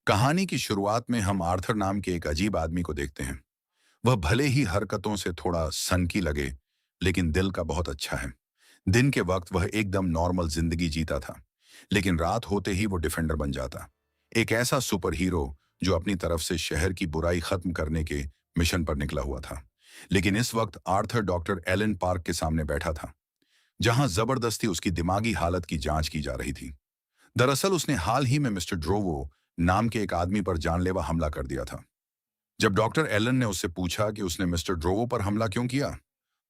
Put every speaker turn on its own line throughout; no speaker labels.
कहानी की शुरुआत में हम आर्थर नाम के एक अजीब आदमी को देखते हैं। वह भले ही हरकतों से थोड़ा सनकी लगे, लेकिन दिल का बहुत अच्छा है। दिन के वक्त वह एकदम नॉर्मल जिंदगी जीता था, लेकिन रात होते ही वो डिफेंडर बन जाता। एक ऐसा सुपर हीरो जो अपनी तरफ से शहर की बुराई खत्म करने के मिशन पर निकला हुआ था। लेकिन इस वक्त आर्थर डॉक्टर एलन पार्क के सामने बैठा था, जहां जबरदस्ती उसकी दिमागी हालत की जांच की जा रही थी। दरअसल उसने हाल ही में मिस्टर ड्रोवो नाम के एक आदमी पर जानलेवा हमला कर दिया था। जब डॉक्टर एलन ने उससे पूछा कि उसने मिस्टर ड्रोवो पर हमला क्यों किया,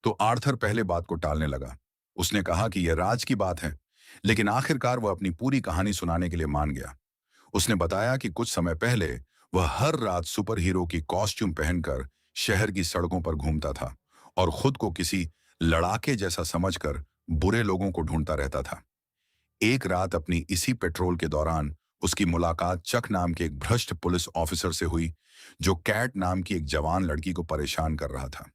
तो आर्थर पहले बात को टालने लगा। उसने कहा कि यह राज की बात है, लेकिन आखिरकार वह अपनी पूरी कहानी सुनाने के लिए मान गया। उसने बताया कि कुछ समय पहले वह हर रात सुपर हीरो की कॉस्ट्यूम पहनकर शहर की सड़कों पर घूमता था और खुद को किसी लड़ाके जैसा समझकर बुरे लोगों को ढूंढता रहता था। एक रात अपनी इसी पेट्रोल के दौरान उसकी मुलाकात चक नाम के एक भ्रष्ट पुलिस ऑफिसर से हुई, जो कैट नाम की एक जवान लड़की को परेशान कर रहा था।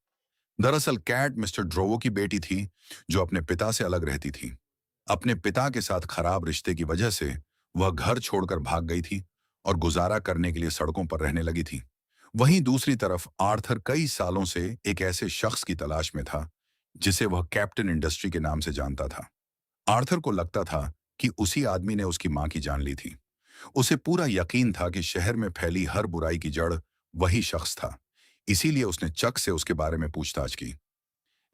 दरअसल कैट मिस्टर ड्रोवो की बेटी थी, जो अपने पिता से अलग रहती थी। अपने पिता के साथ खराब रिश्ते की वजह से वह घर छोड़कर भाग गई थी और गुजारा करने के लिए सड़कों पर रहने लगी थी। वहीं दूसरी तरफ आर्थर कई सालों से एक ऐसे शख्स की तलाश में था, जिसे वह कैप्टन इंडस्ट्री के नाम से जानता था। आर्थर को लगता था कि उसी आदमी ने उसकी मां की जान ली थी। उसे पूरा यकीन था कि शहर में फैली हर बुराई की जड़ वही शख्स था। इसीलिए उसने चक से उसके बारे में पूछताछ की।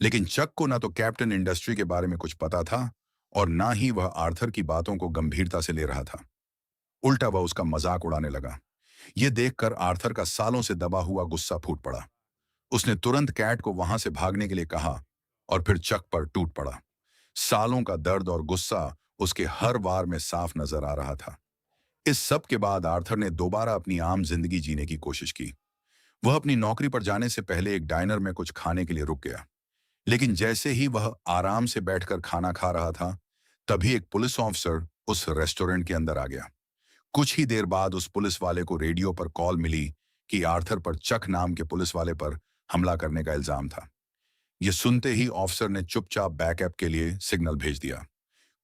लेकिन चक को ना तो कैप्टन इंडस्ट्री के बारे में कुछ पता था, और ना ही वह आर्थर की बातों को गंभीरता से ले रहा था। उल्टा वह उसका मजाक उड़ाने लगा। यह देखकर आर्थर का सालों से दबा हुआ गुस्सा फूट पड़ा। उसने तुरंत कैट को वहां से भागने के लिए कहा और फिर चक पर टूट पड़ा। सालों का दर्द और गुस्सा उसके हर वार में साफ नजर आ रहा था। इस सब के बाद आर्थर ने दोबारा अपनी आम जिंदगी जीने की कोशिश की। वह अपनी नौकरी पर जाने से पहले एक डाइनर में कुछ खाने के लिए रुक गया। लेकिन जैसे ही वह आराम से बैठकर खाना खा रहा था, तभी एक पुलिस ऑफिसर उस रेस्टोरेंट के अंदर आ गया। कुछ ही देर बाद उस पुलिस वाले को रेडियो पर कॉल मिली कि आर्थर पर चक नाम के पुलिस वाले पर हमला करने का इल्जाम था। यह सुनते ही ऑफिसर ने चुपचाप बैकअप के लिए सिग्नल भेज दिया।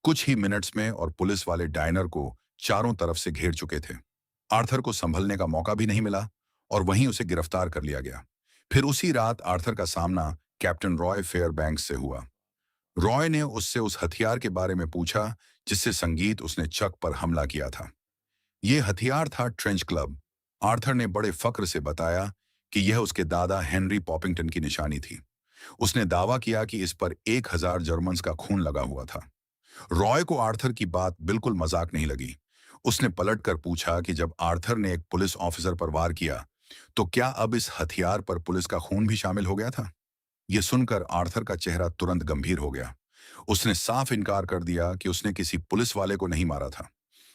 कुछ ही मिनट्स में और पुलिस वाले डायनर को चारों तरफ से घेर चुके थे। आर्थर को संभलने का मौका भी नहीं मिला और वहीं उसे गिरफ्तार कर लिया गया। फिर उसी रात आर्थर का सामना कैप्टन रॉय फेयरबैंक्स से हुआ। रॉय ने उससे उस हथियार के बारे में पूछा, जिससे संगीत उसने चक पर हमला किया था। यह हथियार था ट्रेंच क्लब। आर्थर ने बड़े फक्र से बताया कि यह उसके दादा हेनरी पॉपिंगटन की निशानी थी। उसने दावा किया कि इस पर 1000 जर्मन्स का खून लगा हुआ था। रॉय को आर्थर की बात बिल्कुल मजाक नहीं लगी। उसने पलटकर पूछा कि जब आर्थर ने एक पुलिस ऑफिसर पर वार किया, तो क्या अब इस हथियार पर पुलिस का खून भी शामिल हो गया था? यह सुनकर आर्थर का चेहरा तुरंत गंभीर हो गया। उसने साफ इनकार कर दिया कि उसने किसी पुलिस वाले को नहीं मारा था।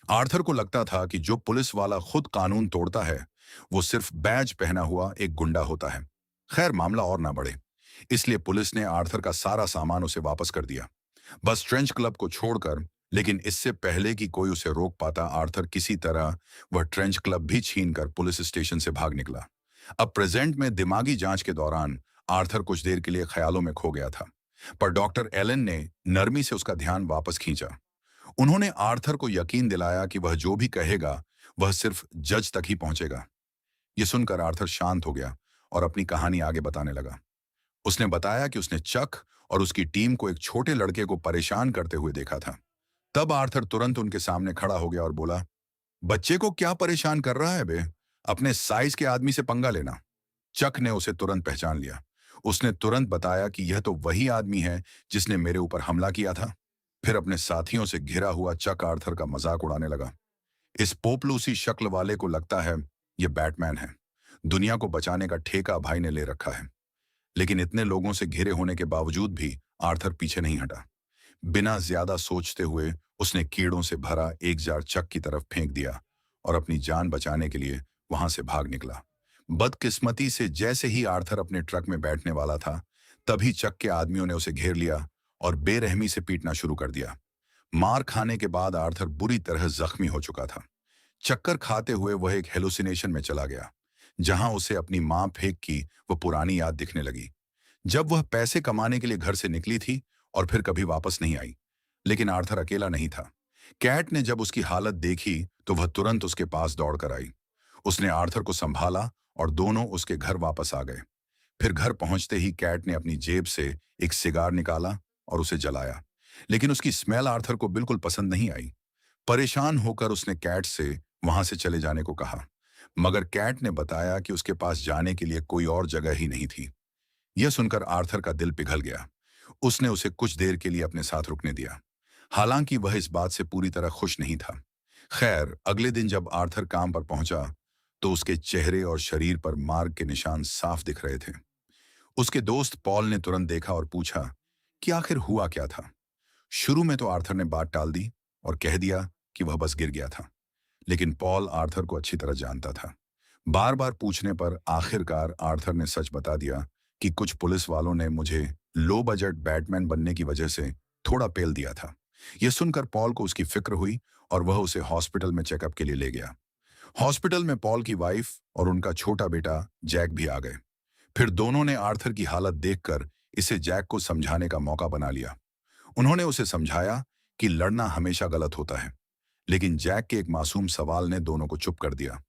आर्थर को लगता था कि जो पुलिस वाला खुद कानून तोड़ता है, वो सिर्फ बैज पहना हुआ एक गुंडा होता है। खैर, मामला और ना बढ़े, इसलिए पुलिस ने आर्थर का सारा सामान उसे वापस कर दिया, बस ट्रेंच क्लब को छोड़कर। लेकिन इससे पहले कि कोई उसे रोक पाता, आर्थर किसी तरह वह ट्रेंच क्लब भी छीनकर पुलिस स्टेशन से भाग निकला। अब प्रेजेंट में दिमागी जांच के दौरान आर्थर कुछ देर के लिए ख्यालों में खो गया था, पर डॉक्टर एलन ने नरमी से उसका ध्यान वापस खींचा। उन्होंने आर्थर को यकीन दिलाया कि वह जो भी कहेगा, वह सिर्फ जज तक ही पहुंचेगा। यह सुनकर आर्थर शांत हो गया और अपनी कहानी आगे बताने लगा। उसने बताया कि उसने चक और उसकी टीम को एक छोटे लड़के को परेशान करते हुए देखा था। तब आर्थर तुरंत उनके सामने खड़ा हो गया और बोला, बच्चे को क्या परेशान कर रहा है बे? अपने साइज के आदमी से पंगा लेना। चक ने उसे तुरंत पहचान लिया। उसने तुरंत बताया कि यह तो वही आदमी है जिसने मेरे ऊपर हमला किया था। फिर अपने साथियों से घिरा हुआ चक आर्थर का मजाक उड़ाने लगा। इस पोपलूसी शक्ल वाले को लगता है यह बैटमैन है। दुनिया को बचाने का ठेका भाई ने ले रखा है। लेकिन इतने लोगों से घिरे होने के बावजूद भी आर्थर पीछे नहीं हटा। बिना ज्यादा सोचते हुए उसने कीड़ों से भरा एक जार चक की तरफ फेंक दिया और अपनी जान बचाने के लिए वहां से भाग निकला। बदकिस्मती से जैसे ही आर्थर अपने ट्रक में बैठने वाला था, तभी चक के आदमियों ने उसे घेर लिया और बेरहमी से पीटना शुरू कर दिया। मार खाने के बाद आर्थर बुरी तरह जख्मी हो चुका था। चक्कर खाते हुए वह एक हेलुसिनेशन में चला गया, जहां उसे अपनी मां फेंक की वो पुरानी याद दिखने लगी, जब वह पैसे कमाने के लिए घर से निकली थी और फिर कभी वापस नहीं आई। लेकिन आर्थर अकेला नहीं था। कैट ने जब उसकी हालत देखी, तो वह तुरंत उसके पास दौड़कर आई। उसने आर्थर को संभाला और दोनों उसके घर वापस आ गए। फिर घर पहुंचते ही कैट ने अपनी जेब से एक सिगार निकाला और उसे जलाया, लेकिन उसकी स्मेल आर्थर को बिल्कुल पसंद नहीं आई। परेशान होकर उसने कैट से वहां से चले जाने को कहा, मगर कैट ने बताया कि उसके पास जाने के लिए कोई और जगह ही नहीं थी। यह सुनकर आर्थर का दिल पिघल गया। उसने उसे कुछ देर के लिए अपने साथ रुकने दिया, हालांकि वह इस बात से पूरी तरह खुश नहीं था। खैर, अगले दिन जब आर्थर काम पर पहुंचा तो उसके चेहरे और शरीर पर मार्ग के निशान साफ दिख रहे थे। उसके दोस्त पॉल ने तुरंत देखा और पूछा कि आखिर हुआ क्या था। शुरू में तो आर्थर ने बात टाल दी और कह दिया कि वह बस गिर गया था, लेकिन पॉल आर्थर को अच्छी तरह जानता था। बार बार पूछने पर आखिरकार आर्थर ने सच बता दिया कि कुछ पुलिस वालों ने मुझे लो बजट बैटमैन बनने की वजह से थोड़ा पेल दिया था। यह सुनकर पॉल को उसकी फिक्र हुई और वह उसे हॉस्पिटल में चेकअप के लिए ले गया। हॉस्पिटल में पॉल की वाइफ और उनका छोटा बेटा जैक भी आ गए। फिर दोनों ने आर्थर की हालत देखकर इसे जैक को समझाने का मौका बना लिया। उन्होंने उसे समझाया कि लड़ना हमेशा गलत होता है, लेकिन जैक के एक मासूम सवाल ने दोनों को चुप कर दिया।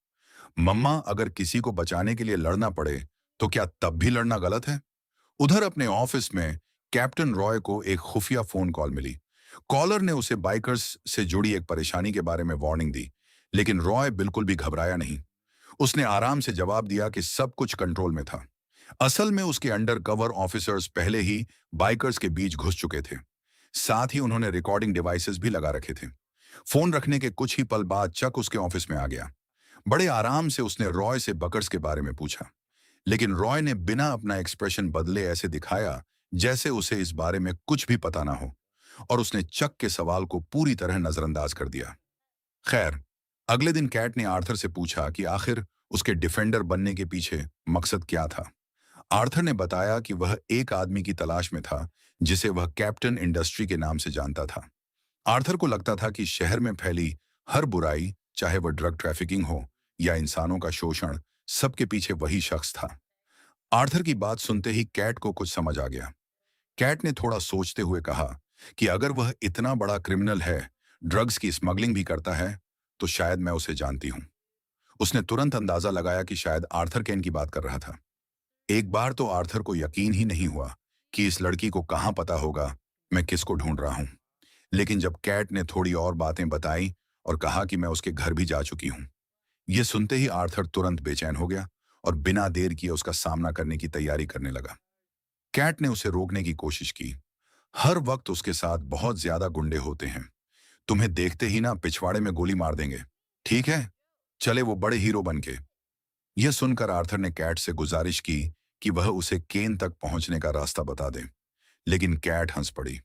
मम्मा, अगर किसी को बचाने के लिए लड़ना पड़े तो क्या तब भी लड़ना गलत है? उधर अपने ऑफिस में कैप्टन रॉय को एक खुफिया फोन कॉल मिली। कॉलर ने उसे बाइकर्स से जुड़ी एक परेशानी के बारे में वार्निंग दी, लेकिन रॉय बिल्कुल भी घबराया नहीं। उसने आराम से जवाब दिया कि सब कुछ कंट्रोल में था। असल में उसके अंडर कवर ऑफिसर्स पहले ही बाइकर्स के बीच घुस चुके थे। साथ ही उन्होंने रिकॉर्डिंग डिवाइसेस भी लगा रखे थे। फोन रखने के कुछ ही पल बाद चक उसके ऑफिस में आ गया। बड़े आराम से उसने रॉय से बकर्स के बारे में पूछा, लेकिन रॉय ने बिना अपना एक्सप्रेशन बदले ऐसे दिखाया जैसे उसे इस बारे में कुछ भी पता ना हो, और उसने चक के सवाल को पूरी तरह नजरअंदाज कर दिया। खैर, अगले दिन कैट ने आर्थर से पूछा कि आखिर उसके डिफेंडर बनने के पीछे मकसद क्या था। आर्थर ने बताया कि वह एक आदमी की तलाश में था जिसे वह कैप्टन इंडस्ट्री के नाम से जानता था। आर्थर को लगता था कि शहर में फैली हर बुराई, चाहे वह ड्रग ट्रैफिकिंग हो या इंसानों का शोषण, सबके पीछे वही शख्स था। आर्थर की बात सुनते ही कैट को कुछ समझ आ गया। कैट ने थोड़ा सोचते हुए कहा कि अगर वह इतना बड़ा क्रिमिनल है, ड्रग्स की स्मगलिंग भी करता है, तो शायद मैं उसे जानती हूं। उसने तुरंत अंदाजा लगाया कि शायद आर्थर केन की बात कर रहा था। एक बार तो आर्थर को यकीन ही नहीं हुआ कि इस लड़की को कहां पता होगा मैं किसको ढूंढ रहा हूं। लेकिन जब कैट ने थोड़ी और बातें बताई और कहा कि मैं उसके घर भी जा चुकी हूं, यह सुनते ही आर्थर तुरंत बेचैन हो गया और बिना देर किए उसका सामना करने की तैयारी करने लगा। कैट ने उसे रोकने की कोशिश की। हर वक्त उसके साथ बहुत ज्यादा गुंडे होते हैं, तुम्हें देखते ही ना पिछवाड़े में गोली मार देंगे, ठीक है? चले वो बड़े हीरो बन के। यह सुनकर आर्थर ने कैट से गुजारिश की कि वह उसे केन तक पहुंचने का रास्ता बता दे, लेकिन कैट हंस पड़ी।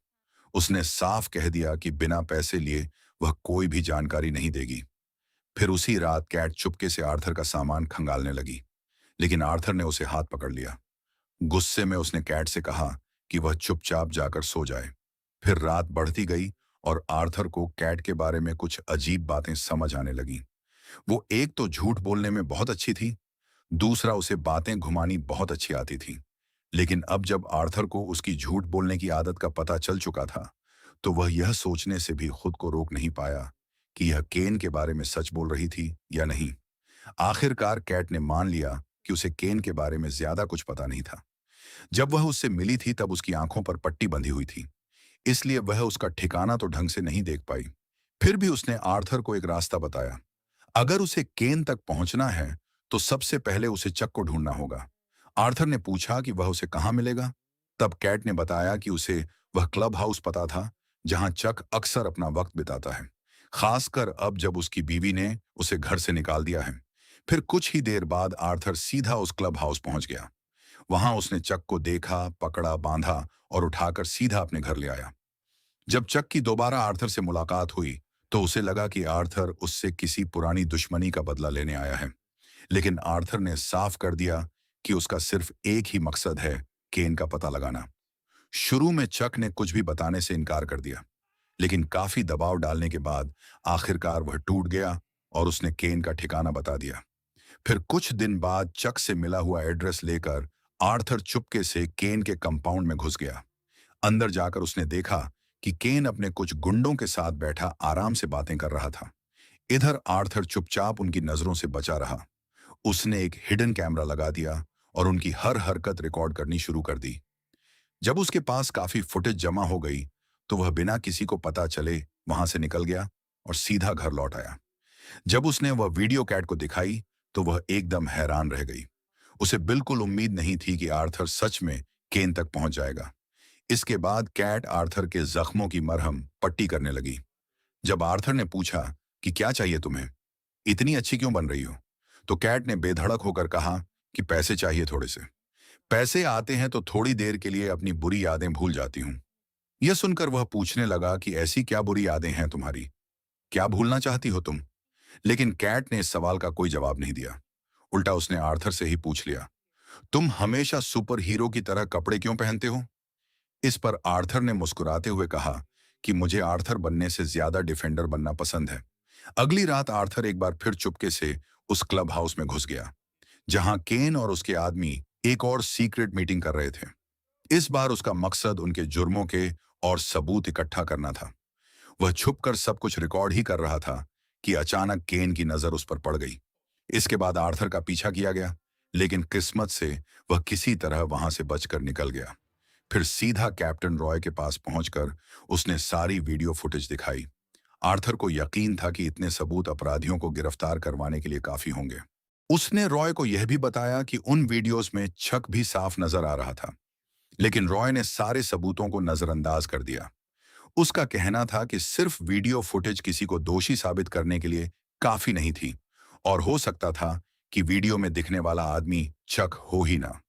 उसने साफ कह दिया कि बिना पैसे लिए वह कोई भी जानकारी नहीं देगी। फिर उसी रात कैट चुपके से आर्थर का सामान खंगालने लगी, लेकिन आर्थर ने उसे हाथ पकड़ लिया। गुस्से में उसने कैट से कहा कि वह चुपचाप जाकर सो जाए। फिर रात बढ़ती गई और आर्थर को कैट के बारे में कुछ अजीब बातें समझ आने लगीं। वो एक तो झूठ बोलने में बहुत अच्छी थी, दूसरा उसे बातें घुमानी बहुत अच्छी आती थी। लेकिन अब जब आर्थर को उसकी झूठ बोलने की आदत का पता चल चुका था, तो वह यह सोचने से भी खुद को रोक नहीं पाया कि यह केन के बारे में सच बोल रही थी या नहीं। आखिरकार कैट ने मान लिया कि उसे केन के बारे में ज्यादा कुछ पता नहीं था। जब वह उससे मिली थी तब उसकी आंखों पर पट्टी बंधी हुई थी, इसलिए वह उसका ठिकाना तो ढंग से नहीं देख पाई। फिर भी उसने आर्थर को एक रास्ता बताया। अगर उसे केन तक पहुंचना है तो सबसे पहले उसे चक को ढूंढना होगा। आर्थर ने पूछा कि वह उसे कहां मिलेगा। तब कैट ने बताया कि उसे वह क्लब हाउस पता था जहां चक अक्सर अपना वक्त बिताता है, खासकर अब जब उसकी बीवी ने उसे घर से निकाल दिया है। फिर कुछ ही देर बाद आर्थर सीधा उस क्लब हाउस पहुंच गया। वहां उसने चक को देखा, पकड़ा, बांधा और उठाकर सीधा अपने घर ले आया। जब चक की दोबारा आर्थर से मुलाकात हुई तो उसे लगा कि आर्थर उससे किसी पुरानी दुश्मनी का बदला लेने आया है, लेकिन आर्थर ने साफ कर दिया कि उसका सिर्फ एक ही मकसद है, केन का पता लगाना। शुरू में चक ने कुछ भी बताने से इनकार कर दिया, लेकिन काफी दबाव डालने के बाद आखिरकार वह टूट गया और उसने केन का ठिकाना बता दिया। फिर कुछ दिन बाद चक से मिला हुआ एड्रेस लेकर आर्थर चुपके से केन के कंपाउंड में घुस गया। अंदर जाकर उसने देखा कि केन अपने कुछ गुंडों के साथ बैठा आराम से बातें कर रहा था। इधर आर्थर चुपचाप उनकी नजरों से बचा रहा। उसने एक हिडन कैमरा लगा दिया और उनकी हर हरकत रिकॉर्ड करनी शुरू कर दी। जब उसके पास काफी फुटेज जमा हो गई, तो वह बिना किसी को पता चले वहां से निकल गया और सीधा घर लौट आया। जब उसने वह वीडियो कैट को दिखाई, तो वह एकदम हैरान रह गई। उसे बिल्कुल उम्मीद नहीं थी कि आर्थर सच में केन तक पहुंच जाएगा। इसके बाद कैट आर्थर के जख्मों की मरहम पट्टी करने लगी। जब आर्थर ने पूछा कि क्या चाहिए तुम्हें, इतनी अच्छी क्यों बन रही हो, तो कैट ने बेधड़क होकर कहा कि पैसे चाहिए थोड़े से। पैसे आते हैं तो थोड़ी देर के लिए अपनी बुरी यादें भूल जाती हूँ। यह सुनकर वह पूछने लगा कि ऐसी क्या बुरी यादें हैं तुम्हारी, क्या भूलना चाहती हो तुम। लेकिन कैट ने इस सवाल का कोई जवाब नहीं दिया। उल्टा उसने आर्थर से ही पूछ लिया, तुम हमेशा सुपर हीरो की तरह कपड़े क्यों पहनते हो। इस पर आर्थर ने मुस्कुराते हुए कहा कि मुझे आर्थर बनने से ज्यादा डिफेंडर बनना पसंद है। अगली रात आर्थर एक बार फिर चुपके से उस क्लब हाउस में घुस गया, जहां केन और उसके आदमी एक और सीक्रेट मीटिंग कर रहे थे। इस बार उसका मकसद उनके जुर्मों के और सबूत इकट्ठा करना था। वह छुपकर सब कुछ रिकॉर्ड ही कर रहा था कि अचानक केन की नजर उस पर पड़ गई। इसके बाद आर्थर का पीछा किया गया, लेकिन किस्मत से वह किसी तरह वहां से बचकर निकल गया। फिर सीधा कैप्टन रॉय के पास पहुंचकर उसने सारी वीडियो फुटेज दिखाई। आर्थर को यकीन था कि इतने सबूत अपराधियों को गिरफ्तार करवाने के लिए काफी होंगे। उसने रॉय को यह भी बताया कि उन वीडियोस में शक भी साफ नजर आ रहा था, लेकिन रॉय ने सारे सबूतों को नजरअंदाज कर दिया। उसका कहना था कि सिर्फ वीडियो फुटेज किसी को दोषी साबित करने के लिए काफी नहीं थी, और हो सकता था कि वीडियो में दिखने वाला आदमी चक हो ही ना।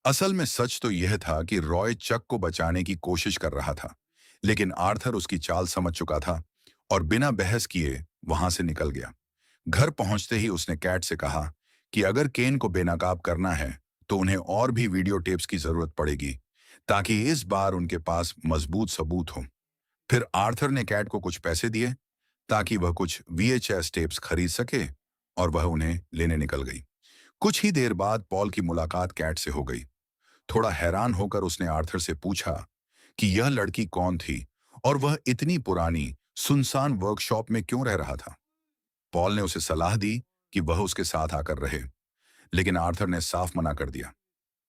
असल में सच तो यह था कि रॉय चक को बचाने की कोशिश कर रहा था, लेकिन आर्थर उसकी चाल समझ चुका था और बिना बहस किए वहां से निकल गया। घर पहुंचते ही उसने कैट से कहा कि अगर केन को बेनकाब करना है तो उन्हें और भी वीडियो टेप्स की जरूरत पड़ेगी, ताकि इस बार उनके पास मजबूत सबूत हो। फिर आर्थर ने कैट को कुछ पैसे दिए ताकि वह कुछ वीएचएस टेप्स खरीद सके, और वह उन्हें लेने निकल गई। कुछ ही देर बाद पॉल की मुलाकात कैट से हो गई। थोड़ा हैरान होकर उसने आर्थर से पूछा कि यह लड़की कौन थी और वह इतनी पुरानी सुनसान वर्कशॉप में क्यों रह रहा था। पॉल ने उसे सलाह दी कि वह उसके साथ आकर रहे, लेकिन आर्थर ने साफ मना कर दिया।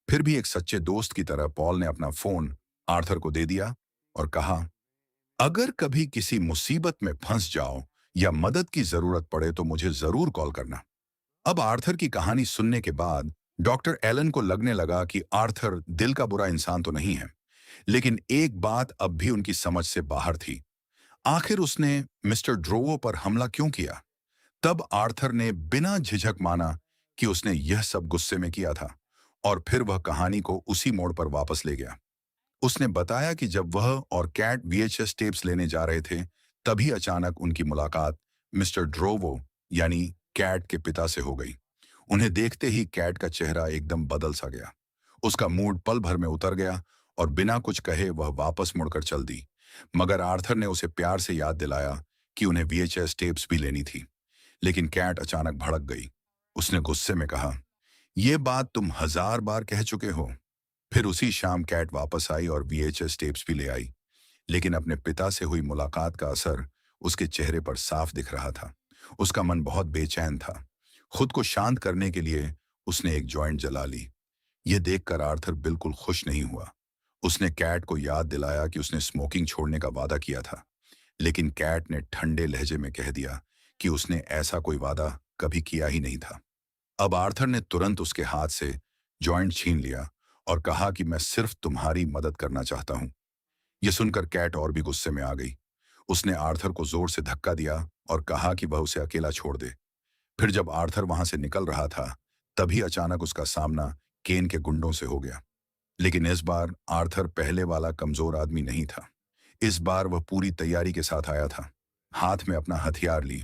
फिर भी एक सच्चे दोस्त की तरह पॉल ने अपना फोन आर्थर को दे दिया और कहा, अगर कभी किसी मुसीबत में फंस जाओ या मदद की जरूरत पड़े तो मुझे जरूर कॉल करना। अब आर्थर की कहानी सुनने के बाद डॉक्टर एलन को लगने लगा कि आर्थर दिल का बुरा इंसान तो नहीं है, लेकिन एक बात अब भी उनकी समझ से बाहर थी। आखिर उसने मिस्टर ड्रोवो पर हमला क्यों किया। तब आर्थर ने बिना झिझक माना कि उसने यह सब गुस्से में किया था, और फिर वह कहानी को उसी मोड़ पर वापस ले गया। उसने बताया कि जब वह और कैट वीएचएस टेप्स लेने जा रहे थे, तभी अचानक उनकी मुलाकात मिस्टर ड्रोवो यानी कैट के पिता से हो गई। उन्हें देखते ही कैट का चेहरा एकदम बदल सा गया। उसका मूड पल भर में उतर गया और बिना कुछ कहे वह वापस मुड़कर चल दी। मगर आर्थर ने उसे प्यार से याद दिलाया कि उन्हें वीएचएस टेप्स भी लेनी थी। लेकिन कैट अचानक भड़क गई। उसने गुस्से में कहा, यह बात तुम 1000 बार कह चुके हो। फिर उसी शाम कैट वापस आई और वीएचएस टेप्स भी ले आई, लेकिन अपने पिता से हुई मुलाकात का असर उसके चेहरे पर साफ दिख रहा था। उसका मन बहुत बेचैन था। खुद को शांत करने के लिए उसने एक जॉइंट जला ली। यह देखकर आर्थर बिल्कुल खुश नहीं हुआ। उसने कैट को याद दिलाया कि उसने स्मोकिंग छोड़ने का वादा किया था, लेकिन कैट ने ठंडे लहजे में कह दिया कि उसने ऐसा कोई वादा कभी किया ही नहीं था। अब आर्थर ने तुरंत उसके हाथ से जॉइंट छीन लिया और कहा कि मैं सिर्फ तुम्हारी मदद करना चाहता हूं। यह सुनकर कैट और भी गुस्से में आ गई। उसने आर्थर को जोर से धक्का दिया और कहा कि वह उसे अकेला छोड़ दे। फिर जब आर्थर वहां से निकल रहा था, तभी अचानक उसका सामना केन के गुंडों से हो गया। लेकिन इस बार आर्थर पहले वाला कमजोर आदमी नहीं था। इस बार वह पूरी तैयारी के साथ आया था। हाथ में अपना हथियार ली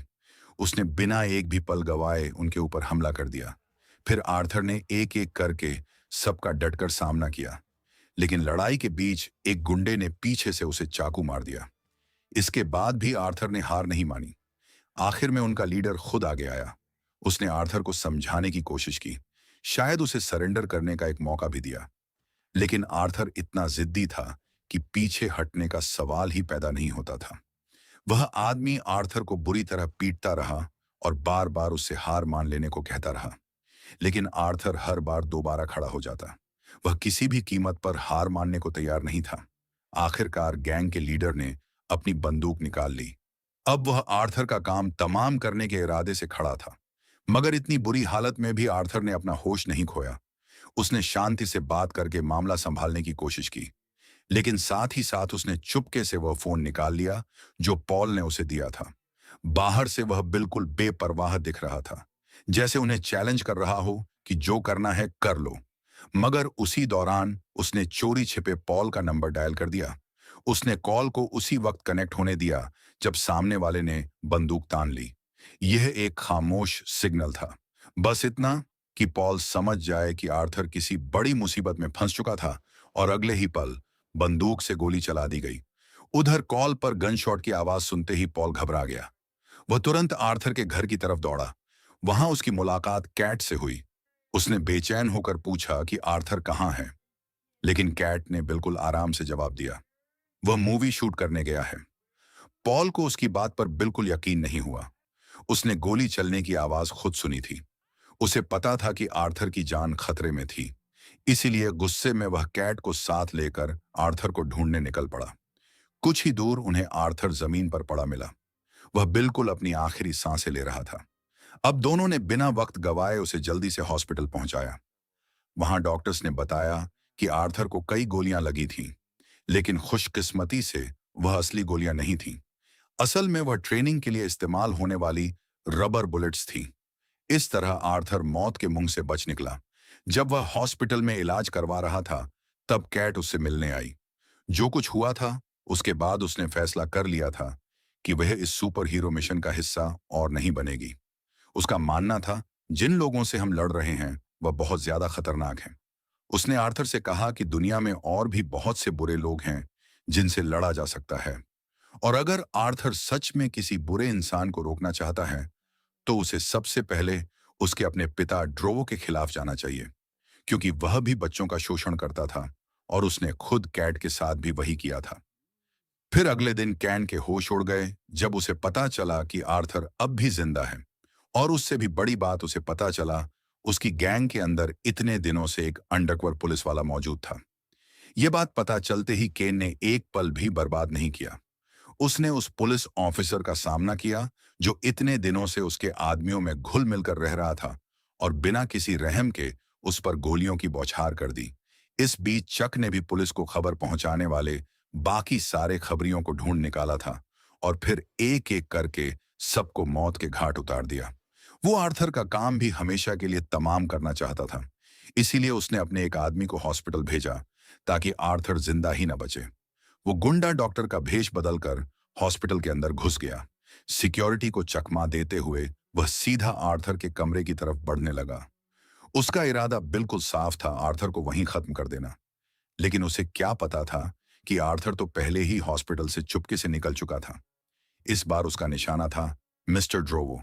उसने बिना एक भी पल गवाए उनके ऊपर हमला कर दिया। फिर आर्थर ने एक एक करके सबका डटकर सामना किया, लेकिन लड़ाई के बीच एक गुंडे ने पीछे से उसे चाकू मार दिया। इसके बाद भी आर्थर ने हार नहीं मानी। आखिर में उनका लीडर खुद आगे आया। उसने आर्थर को समझाने की कोशिश की, शायद उसे सरेंडर करने का एक मौका भी दिया, लेकिन आर्थर इतना जिद्दी था कि पीछे हटने का सवाल ही पैदा नहीं होता था। वह आदमी आर्थर को बुरी तरह पीटता रहा और बार बार उससे हार मान लेने को कहता रहा। लेकिन आर्थर हर बार दोबारा खड़ा हो जाता। वह किसी भी कीमत पर हार मानने को तैयार नहीं था। आखिरकार गैंग के लीडर ने अपनी बंदूक निकाल ली। अब वह आर्थर का काम तमाम करने के इरादे से खड़ा था। मगर इतनी बुरी हालत में भी आर्थर ने अपना होश नहीं खोया। उसने शांति से बात करके मामला संभालने की कोशिश की, लेकिन साथ ही साथ उसने चुपके से वह फोन निकाल लिया जो पॉल ने उसे दिया था। बाहर से वह बिल्कुल बेपरवाह दिख रहा था, जैसे उन्हें चैलेंज कर रहा हो कि जो करना है कर लो। मगर उसी दौरान उसने चोरी छिपे पॉल का नंबर डायल कर दिया। उसने कॉल को उसी वक्त कनेक्ट होने दिया जब सामने वाले ने बंदूक तान ली। यह एक खामोश सिग्नल था, बस इतना कि पॉल समझ जाए कि आर्थर किसी बड़ी मुसीबत में फंस चुका था, और अगले ही पल बंदूक से गोली चला दी गई। उधर कॉल पर गन शॉट की आवाज सुनते ही पॉल घबरा गया। वह तुरंत आर्थर के घर की तरफ दौड़ा। वहां उसकी मुलाकात कैट से हुई। उसने बेचैन होकर पूछा कि आर्थर कहाँ है, लेकिन कैट ने बिल्कुल आराम से जवाब दिया, वह मूवी शूट करने गया है। पॉल को उसकी बात पर बिल्कुल यकीन नहीं हुआ। उसने गोली चलने की आवाज खुद सुनी थी। उसे पता था कि आर्थर की जान खतरे में थी, इसीलिए गुस्से में वह कैट को साथ लेकर आर्थर को ढूंढने निकल पड़ा। कुछ ही दूर उन्हें आर्थर जमीन पर पड़ा मिला। वह बिल्कुल अपनी आखिरी सांसें ले रहा था। अब दोनों ने बिना वक्त गवाए उसे जल्दी से हॉस्पिटल पहुंचाया। वहां डॉक्टर्स ने बताया कि आर्थर को कई गोलियां लगी थीं, लेकिन खुशकिस्मती से वह असली गोलियां नहीं थीं। असल में वह ट्रेनिंग के लिए इस्तेमाल होने वाली रबर बुलेट्स थीं। इस तरह आर्थर मौत के मुंह से बच निकला। जब वह हॉस्पिटल में इलाज करवा रहा था, तब कैट उससे मिलने आई। जो कुछ हुआ था, उसके बाद उसने फैसला कर लिया था कि वह इस सुपर हीरो मिशन का हिस्सा और नहीं बनेगी। उसका मानना था, जिन लोगों से हम लड़ रहे हैं वह बहुत ज्यादा खतरनाक हैं। उसने आर्थर से कहा कि दुनिया में और भी बहुत से बुरे लोग हैं जिनसे लड़ा जा सकता है, और अगर आर्थर सच में किसी बुरे इंसान को रोकना चाहता है तो उसे सबसे पहले उसके अपने पिता ड्रोवो के खिलाफ जाना चाहिए, क्योंकि वह भी बच्चों का शोषण करता था और उसने खुद कैट के साथ भी वही किया था। फिर अगले दिन कैन के होश उड़ गए जब उसे पता चला कि आर्थर अब भी जिंदा है, और उससे भी बड़ी बात उसे पता चला, उसकी गैंग के अंदर इतने दिनों से एक अंडरकवर पुलिस वाला मौजूद था। यह बात पता चलते ही केन ने एक पल भी बर्बाद नहीं किया। उसने उस पुलिस ऑफिसर का सामना किया जो इतने दिनों से उसके आदमियों में घुल मिलकर रह रहा था, और बिना किसी रहम के उस पर गोलियों की बौछार कर दी। इस बीच चक ने भी पुलिस को खबर पहुंचाने वाले बाकी सारे खबरियों को ढूंढ निकाला था, और फिर एक एक करके सबको मौत के घाट उतार दिया। वो आर्थर का काम भी हमेशा के लिए तमाम करना चाहता था, इसीलिए उसने अपने एक आदमी को हॉस्पिटल भेजा ताकि आर्थर जिंदा ही न बचे। वो गुंडा डॉक्टर का भेष बदलकर हॉस्पिटल के अंदर घुस गया। सिक्योरिटी को चकमा देते हुए वह सीधा आर्थर के कमरे की तरफ बढ़ने लगा। उसका इरादा बिल्कुल साफ था, आर्थर को वहीं खत्म कर देना। लेकिन उसे क्या पता था कि आर्थर तो पहले ही हॉस्पिटल से चुपके से निकल चुका था। इस बार उसका निशाना था मिस्टर ड्रोवो।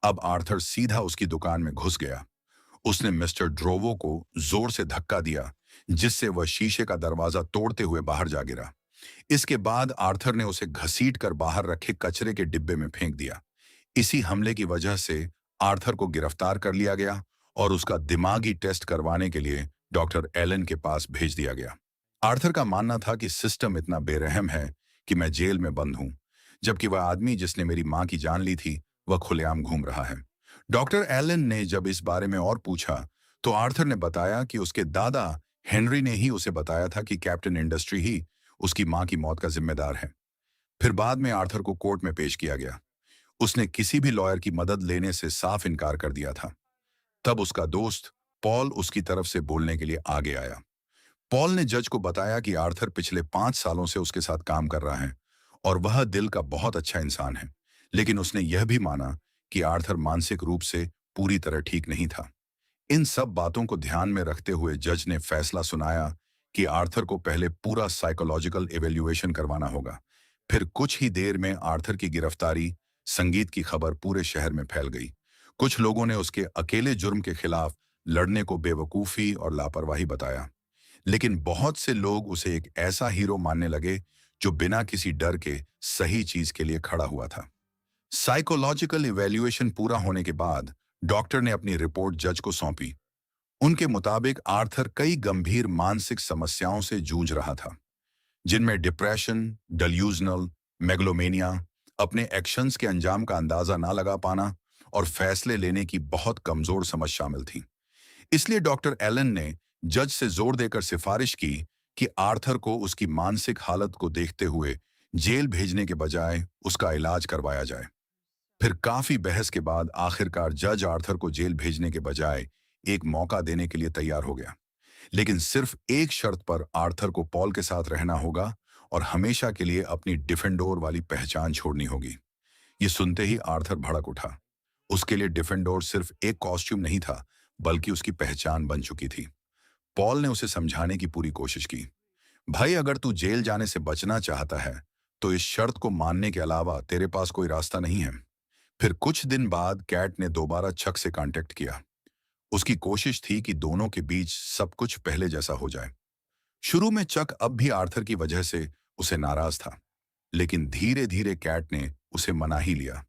अब आर्थर सीधा उसकी दुकान में घुस गया। उसने मिस्टर ड्रोवो को जोर से धक्का दिया, जिससे वह शीशे का दरवाजा तोड़ते हुए बाहर जा गिरा। इसके बाद आर्थर ने उसे घसीट कर बाहर रखे कचरे के डिब्बे में फेंक दिया। इसी हमले की वजह से आर्थर को गिरफ्तार कर लिया गया और उसका दिमागी टेस्ट करवाने के लिए डॉक्टर एलन के पास भेज दिया गया। आर्थर का मानना था कि सिस्टम इतना बेरहम है कि मैं जेल में बंद हूं, जबकि वह आदमी जिसने मेरी मां की जान ली थी वह खुलेआम घूम रहा है। डॉक्टर एलन ने जब इस बारे में और पूछा तो आर्थर ने बताया कि उसके दादा हेनरी ने ही उसे बताया था कि कैप्टन इंडस्ट्री ही उसकी मां की मौत का जिम्मेदार है। फिर बाद में आर्थर को कोर्ट में पेश किया गया। उसने किसी भी लॉयर की मदद लेने से साफ इनकार कर दिया था। तब उसका दोस्त पॉल उसकी तरफ से बोलने के लिए आगे आया। पॉल ने जज को बताया कि आर्थर पिछले 5 सालों से उसके साथ काम कर रहा है और वह दिल का बहुत अच्छा इंसान है, लेकिन उसने यह भी माना कि आर्थर मानसिक रूप से पूरी तरह ठीक नहीं था। इन सब बातों को ध्यान में रखते हुए जज ने फैसला सुनाया कि आर्थर को पहले पूरा साइकोलॉजिकल इवैल्यूएशन करवाना होगा। फिर कुछ ही देर में आर्थर की गिरफ्तारी संगीत की खबर पूरे शहर में फैल गई। कुछ लोगों ने उसके अकेले जुर्म के खिलाफ लड़ने को बेवकूफ़ी और लापरवाही बताया, लेकिन बहुत से लोग उसे एक ऐसा हीरो मानने लगे जो बिना किसी डर के सही चीज के लिए खड़ा हुआ था। साइकोलॉजिकल इवैल्यूएशन पूरा होने के बाद डॉक्टर ने अपनी रिपोर्ट जज को सौंपी। उनके मुताबिक आर्थर कई गंभीर मानसिक समस्याओं से जूझ रहा था, जिनमें डिप्रेशन, डेल्यूजनल, मेगलोमेनिया, अपने एक्शंस के अंजाम का अंदाजा ना लगा पाना और फैसले लेने की बहुत कमजोर समझ शामिल थी। इसलिए डॉक्टर एलन ने जज से जोर देकर सिफारिश की कि आर्थर को उसकी मानसिक हालत को देखते हुए जेल भेजने के बजाय उसका इलाज करवाया जाए। फिर काफी बहस के बाद आखिरकार जज आर्थर को जेल भेजने के बजाय एक मौका देने के लिए तैयार हो गया, लेकिन सिर्फ एक शर्त पर। आर्थर को पॉल के साथ रहना होगा और हमेशा के लिए अपनी डिफेंडोर वाली पहचान छोड़नी होगी। ये सुनते ही आर्थर भड़क उठा। उसके लिए डिफेंडोर सिर्फ एक कॉस्ट्यूम नहीं था, बल्कि उसकी पहचान बन चुकी थी। पॉल ने उसे समझाने की पूरी कोशिश की। भाई, अगर तू जेल जाने से बचना चाहता है तो इस शर्त को मानने के अलावा तेरे पास कोई रास्ता नहीं है। फिर कुछ दिन बाद कैट ने दोबारा चक से कांटेक्ट किया। उसकी कोशिश थी कि दोनों के बीच सब कुछ पहले जैसा हो जाए। शुरू में चक अब भी आर्थर की वजह से उसे नाराज था, लेकिन धीरे धीरे कैट ने उसे मना ही लिया।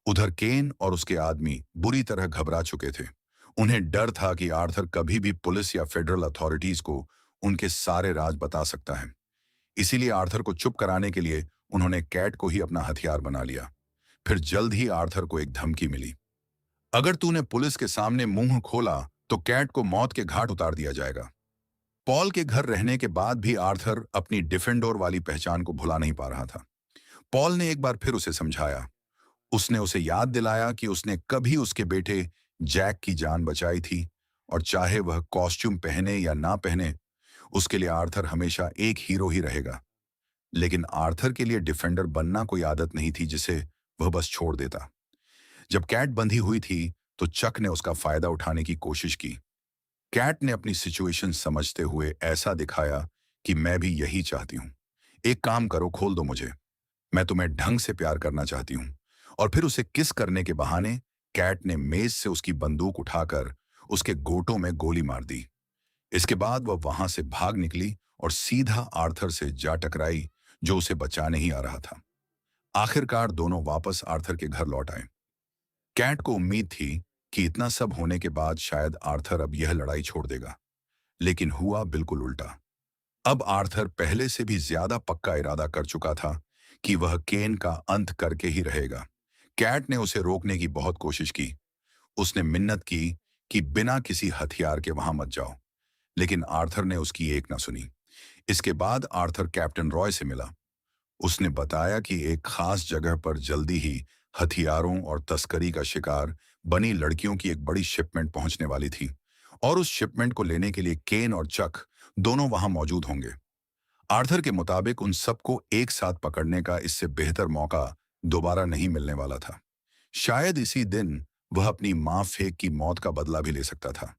उधर केन और उसके आदमी बुरी तरह घबरा चुके थे। उन्हें डर था कि आर्थर कभी भी पुलिस या फेडरल अथॉरिटीज को उनके सारे राज बता सकता है। इसीलिए आर्थर को चुप कराने के लिए उन्होंने कैट को ही अपना हथियार बना लिया। फिर जल्द ही आर्थर को एक धमकी मिली। अगर तूने पुलिस के सामने मुंह खोला तो कैट को मौत के घाट उतार दिया जाएगा। पॉल के घर रहने के बाद भी आर्थर अपनी डिफेंडोर वाली पहचान को भुला नहीं पा रहा था। पॉल ने एक बार फिर उसे समझाया। उसने उसे याद दिलाया कि उसने कभी उसके बेटे जैक की जान बचाई थी, और चाहे वह कॉस्ट्यूम पहने या ना पहने, उसके लिए आर्थर हमेशा एक हीरो ही रहेगा। लेकिन आर्थर के लिए डिफेंडर बनना कोई आदत नहीं थी जिसे वह बस छोड़ देता। जब कैट बंधी हुई थी तो चक ने उसका फायदा उठाने की कोशिश की। कैट ने अपनी सिचुएशन समझते हुए ऐसा दिखाया कि मैं भी यही चाहती हूँ। एक काम करो, खोल दो मुझे, मैं तुम्हें ढंग से प्यार करना चाहती हूँ। और फिर उसे किस करने के बहाने कैट ने मेज से उसकी बंदूक उठाकर उसके गोटों में गोली मार दी। इसके बाद वह वहां से भाग निकली और सीधा आर्थर से जा टकराई, जो उसे बचाने ही आ रहा था। आखिरकार दोनों वापस आर्थर के घर लौट आए। कैट को उम्मीद थी कि इतना सब होने के बाद शायद आर्थर अब यह लड़ाई छोड़ देगा, लेकिन हुआ बिल्कुल उल्टा। अब आर्थर पहले से भी ज्यादा पक्का इरादा कर चुका था कि वह केन का अंत करके ही रहेगा। कैट ने उसे रोकने की बहुत कोशिश की। उसने मिन्नत की कि बिना किसी हथियार के वहां मत जाओ, लेकिन आर्थर ने उसकी एक ना सुनी। इसके बाद आर्थर कैप्टन रॉय से मिला। उसने बताया कि एक खास जगह पर जल्दी ही हथियारों और तस्करी का शिकार बनी लड़कियों की एक बड़ी शिपमेंट पहुंचने वाली थी, और उस शिपमेंट को लेने के लिए केन और चक दोनों वहां मौजूद होंगे। आर्थर के मुताबिक उन सबको एक साथ पकड़ने का इससे बेहतर मौका दोबारा नहीं मिलने वाला था। शायद इसी दिन वह अपनी मां फेक की मौत का बदला भी ले सकता था।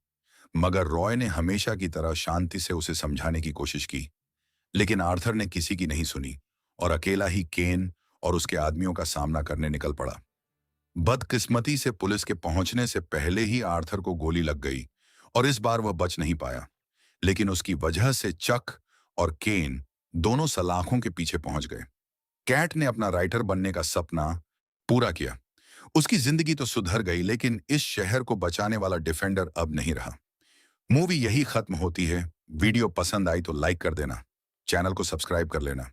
मगर रॉय ने हमेशा की तरह शांति से उसे समझाने की कोशिश की, लेकिन आर्थर ने किसी की नहीं सुनी और अकेला ही केन और उसके आदमियों का सामना करने निकल पड़ा। बदकिस्मती से पुलिस के पहुंचने से पहले ही आर्थर को गोली लग गई और इस बार वह बच नहीं पाया, लेकिन उसकी वजह से चक और केन दोनों सलाखों के पीछे पहुंच गए। कैट ने अपना राइटर बनने का सपना पूरा किया। उसकी जिंदगी तो सुधर गई, लेकिन इस शहर को बचाने वाला डिफेंडर अब नहीं रहा। मूवी यही खत्म होती है। वीडियो पसंद आई तो लाइक कर देना, चैनल को सब्सक्राइब कर लेना।